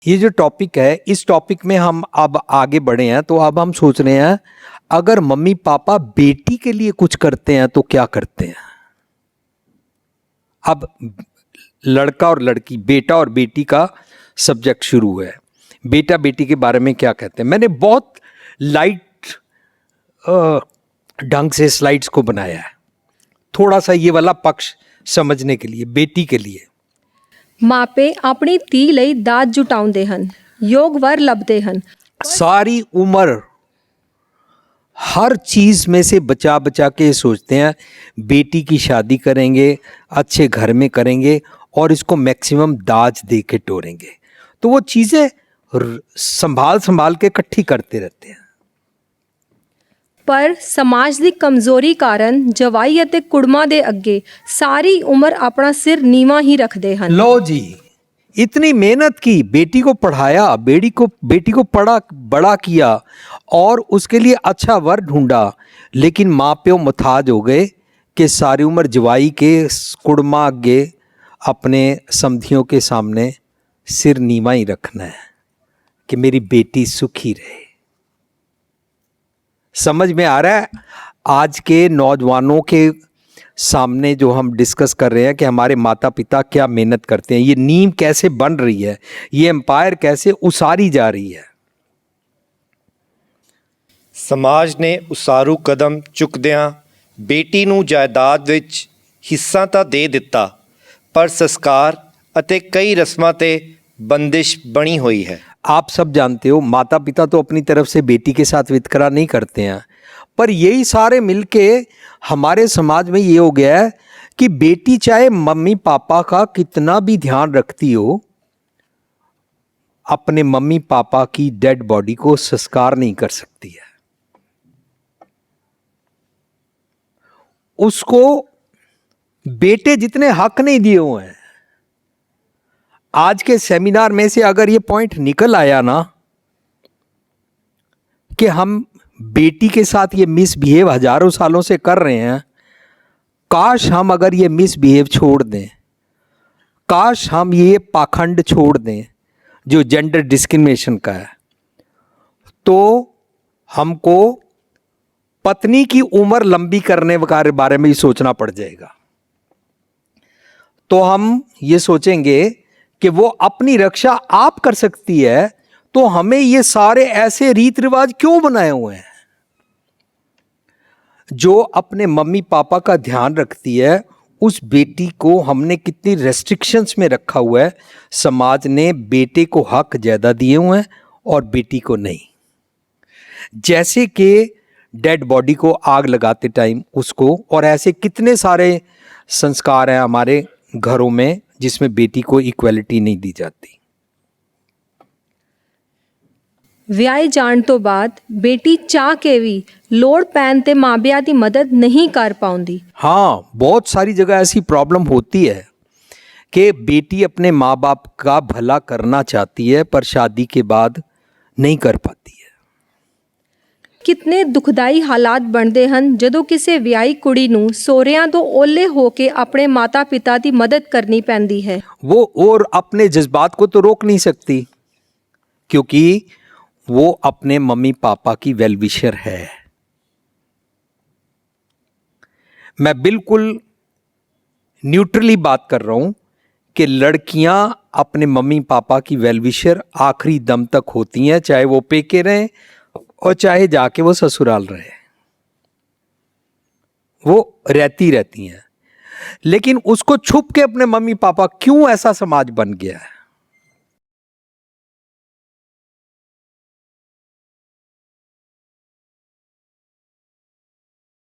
ये जो टॉपिक है, इस टॉपिक में हम अब आगे बढ़े हैं, तो अब हम सोच रहे हैं अगर मम्मी पापा बेटी के लिए कुछ करते हैं तो क्या करते हैं। अब लड़का और लड़की, बेटा और बेटी का सब्जेक्ट शुरू है। बेटा बेटी के बारे में क्या कहते हैं। मैंने बहुत लाइट ढंग से स्लाइड्स को बनाया है, थोड़ा सा ये वाला पक्ष समझने के लिए। बेटी के लिए ਮਾਪੇ ਆਪਣੀ ਧੀ ਲਈ ਦਾਜ ਜੁਟਾਉਂਦੇ ਹਨ, ਯੋਗ ਵਰ ਲੱਭਦੇ ਹਨ। सारी उम्र हर चीज में से बचा बचा के सोचते हैं बेटी की शादी करेंगे, अच्छे घर में करेंगे और इसको मैक्सिमम दाज दे के टोरेंगे। तो वो चीजें संभाल संभाल के इकट्ठी करते रहते हैं। ਪਰ ਸਮਾਜ ਦੀ ਕਮਜ਼ੋਰੀ ਕਾਰਨ ਜਵਾਈ ਅਤੇ ਕੁੜਮਾਂ ਦੇ ਅੱਗੇ ਸਾਰੀ ਉਮਰ ਆਪਣਾ ਸਿਰ ਨੀਵਾਂ ਹੀ ਰੱਖਦੇ ਹਨ। लो जी, इतनी मेहनत की, बेटी को पढ़ाया, बेटी को पढ़ा बड़ा किया और उसके लिए अच्छा वर ढूंढा, लेकिन माँ प्यो मुथाज हो गए कि सारी उम्र जवाई के कुड़मा आगे अपने समधियों के सामने सिर नीवा ही रखना है कि मेरी बेटी सुखी रहे। समझ में आ रहा है? आज के नौजवानों के सामने जो हम डिस्कस कर रहे हैं कि हमारे माता पिता क्या मेहनत करते हैं, ये नींव कैसे बन रही है, ये एम्पायर कैसे उसारी जा रही है। ਸਮਾਜ ਨੇ ਉਸਾਰੂ ਕਦਮ ਚੁੱਕਦਿਆਂ ਬੇਟੀ ਨੂੰ ਜਾਇਦਾਦ ਵਿੱਚ ਹਿੱਸਾ ਤਾਂ ਦੇ ਦਿੱਤਾ, ਪਰ ਸੰਸਕਾਰ ਅਤੇ ਕਈ ਰਸਮਾਂ ਤੇ ਬੰਦਿਸ਼ ਬਣੀ ਹੋਈ ਹੈ। आप सब जानते हो माता पिता तो अपनी तरफ से बेटी के साथ वितकरा नहीं करते हैं, पर यही सारे मिलके हमारे समाज में ये हो गया है कि बेटी चाहे मम्मी पापा का कितना भी ध्यान रखती हो, अपने मम्मी पापा की डेड बॉडी को संस्कार नहीं कर सकती है। उसको बेटे जितने हक नहीं दिए हुए हैं। आज के सेमिनार में से अगर ये पॉइंट निकल आया ना कि हम बेटी के साथ ये मिसबिहेव हजारों सालों से कर रहे हैं, काश हम अगर ये मिसबिहेव छोड़ दें, काश हम ये पाखंड छोड़ दें जो जेंडर डिस्क्रिमिनेशन का है, तो हमको पत्नी की उम्र लंबी करने के बारे में ही सोचना पड़ जाएगा। तो हम ये सोचेंगे कि वो अपनी रक्षा आप कर सकती है, तो हमें ये सारे ऐसे रीत रिवाज क्यों बनाए हुए हैं। जो अपने मम्मी पापा का ध्यान रखती है उस बेटी को हमने कितनी रेस्ट्रिक्शंस में रखा हुआ है। समाज ने बेटे को हक ज्यादा दिए हुए हैं और बेटी को नहीं। जैसे कि डेड बॉडी को आग लगाते टाइम उसको, और ऐसे कितने सारे संस्कार हैं हमारे घरों में जिसमें बेटी को इक्वलिटी नहीं दी जाती। ਵਿਆਹੇ ਜਾਣ ਤੋਂ ਬਾਅਦ ਬੇਟੀ ਚਾਹ ਕੇ ਵੀ ਲੋੜ ਪੈਣ ਤੇ ਮਾਪਿਆਂ ਦੀ ਮਦਦ ਨਹੀਂ ਕਰ ਪਾਉਂਦੀ। हाँ, बहुत सारी जगह ऐसी प्रॉब्लम होती है कि बेटी अपने माँ बाप का भला करना चाहती है पर शादी के बाद नहीं कर पाती है। ਕਿਤਨੇ ਦੁਖਦਾਈ ਹਾਲਾਤ ਬਣਦੇ ਹਨ ਜਦੋਂ ਕਿਸੇ ਵਿਆਹੀ ਕੁੜੀ ਨੂੰ ਸਹੁਰਿਆਂ ਤੋਂ ਓਲੇ ਹੋ ਕੇ ਆਪਣੇ ਮਾਤਾ ਪਿਤਾ ਦੀ ਮਦਦ ਕਰਨੀ ਪੈਂਦੀ ਹੈ। वो और अपने जज्बात को तो रोक नहीं सकती क्योंकि वो अपने मम्मी पापा की वेलविशर है। मैं बिल्कुल न्यूट्रली बात कर रहा हूं कि लड़कियां अपने मम्मी पापा की वेलविशर आखिरी दम तक होती हैं, चाहे वो पेके रहें और चाहे जाके वो ससुराल रहे, वो रहती हैं। लेकिन उसको छुप के अपने मम्मी पापा, क्यों ऐसा समाज बन गया है?